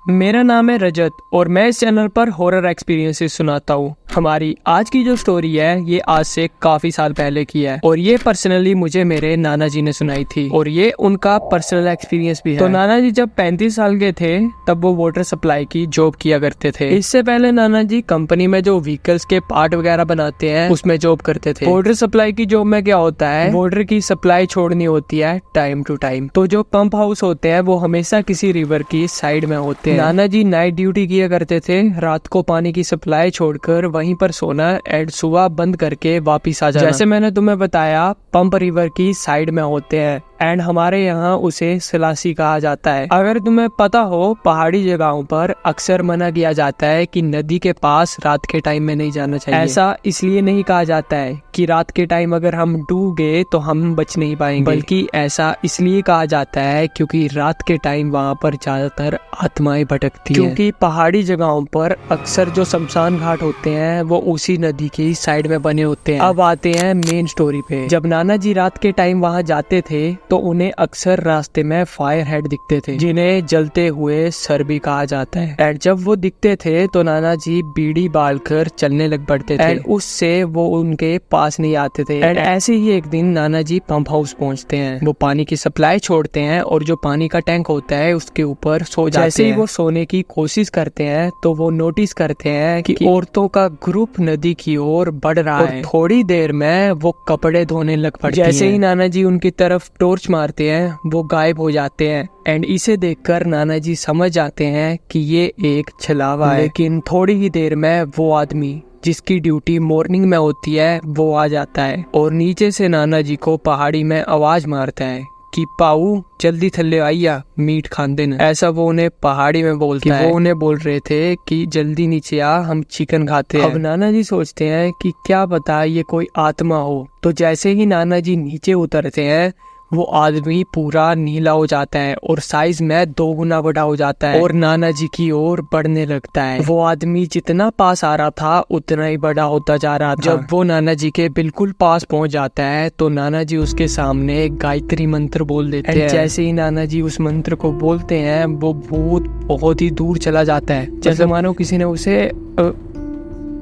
मेरा नाम है रजत और मैं इस चैनल पर हॉरर एक्सपीरियंसेस सुनाता हूँ। हमारी आज की जो स्टोरी है ये आज से काफी साल पहले की है और ये पर्सनली मुझे मेरे नाना जी ने सुनाई थी और ये उनका पर्सनल एक्सपीरियंस भी है। तो नाना जी जब 35 साल के थे तब वो वाटर सप्लाई की जॉब किया करते थे। इससे पहले नाना जी कंपनी में जो व्हीकल्स के पार्ट वगैरह बनाते हैं उसमें जॉब करते थे। वाटर सप्लाई की जॉब में क्या होता है, वाटर की सप्लाई छोड़नी होती है टाइम टू टाइम। तो जो पंप हाउस होते हैं वो हमेशा किसी रिवर की साइड में होते हैं। नाना जी नाइट ड्यूटी किया करते थे, रात को पानी की सप्लाई छोड़कर वहीं पर सोना एंड सुबह बंद करके वापिस आ जाना। जैसे मैंने तुम्हें बताया पंप रिवर की साइड में होते हैं एंड हमारे यहाँ उसे सलासी कहा जाता है। अगर तुम्हें पता हो पहाड़ी जगहों पर अक्सर मना किया जाता है कि नदी के पास रात के टाइम में नहीं जाना चाहिए। ऐसा इसलिए नहीं कहा जाता है कि रात के टाइम अगर हम डूब गए तो हम बच नहीं पाएंगे, बल्कि ऐसा इसलिए कहा जाता है क्योंकि रात के टाइम वहाँ पर ज्यादातर आत्माएं भटकती हैं। क्योंकि पहाड़ी जगहों पर अक्सर जो शमशान घाट होते हैं वो उसी नदी की साइड में बने होते हैं। अब आते हैं मेन स्टोरी पे। जब नाना जी रात के टाइम वहाँ जाते थे तो उन्हें अक्सर रास्ते में फायर हेड दिखते थे, जिन्हें जलते हुए सर भी कहा जाता है। एंड जब वो दिखते थे तो नाना जी बीड़ी बालकर चलने लग पड़ते थे एंड उससे वो उनके पास नहीं आते थे। एंड ऐसे ही एक दिन नाना जी पंप हाउस पहुंचते हैं। वो पानी की सप्लाई छोड़ते हैं और जो पानी का टैंक होता है उसके ऊपर सो जाते हैं। जैसे ही वो सोने की कोशिश करते हैं तो वो नोटिस करते हैं कि औरतों का ग्रुप नदी की ओर बढ़ रहा है। थोड़ी देर में वो कपड़े धोने लग पड़ती हैं। जैसे ही नाना जी उनकी तरफ टॉर्च मारते हैं वो गायब हो जाते हैं एंड इसे देखकर नाना जी समझ जाते हैं कि ये एक छलावा है। लेकिन थोड़ी ही देर में वो आदमी जिसकी ड्यूटी मॉर्निंग में होती है वो आ जाता है और नीचे से नाना जी को पहाड़ी में आवाज मारता है कि पाऊ जल्दी थल्ले आइया मीट खान देना। ऐसा वो उन्हें पहाड़ी में बोलता है। वो उन्हें बोल रहे थे कि जल्दी नीचे आ, हम चिकन खाते हैं। अब नाना जी सोचते हैं कि क्या पता ये कोई आत्मा हो। तो जैसे ही नाना जी नीचे उतरते हैं वो आदमी पूरा नीला हो जाता है और साइज में 2 गुना बड़ा हो जाता है और नाना जी की ओर बढ़ने लगता है। वो आदमी जितना पास आ रहा था उतना ही बड़ा होता जा रहा था। जब वो नाना जी के बिल्कुल पास पहुंच जाता है तो नाना जी उसके सामने एक गायत्री मंत्र बोल देते हैं। जैसे ही नाना जी उस मंत्र को बोलते हैं वो भूत बहुत ही दूर चला जाता है, जैसे मानो किसी ने उसे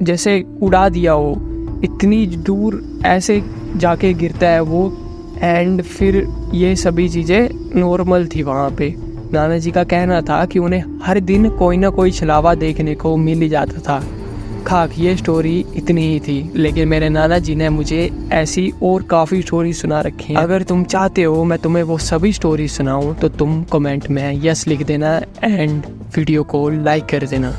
जैसे उड़ा दिया हो। इतनी दूर ऐसे जाके गिरता है वो एंड फिर ये सभी चीजें नॉर्मल थी वहाँ पे। नाना जी का कहना था कि उन्हें हर दिन कोई ना कोई छलावा देखने को मिल ही जाता था। खाक ये स्टोरी इतनी ही थी, लेकिन मेरे नाना जी ने मुझे ऐसी और काफ़ी स्टोरी सुना रखी हैं। अगर तुम चाहते हो मैं तुम्हें वो सभी स्टोरी सुनाऊं तो तुम कमेंट में यस लिख देना एंड वीडियो को लाइक कर देना।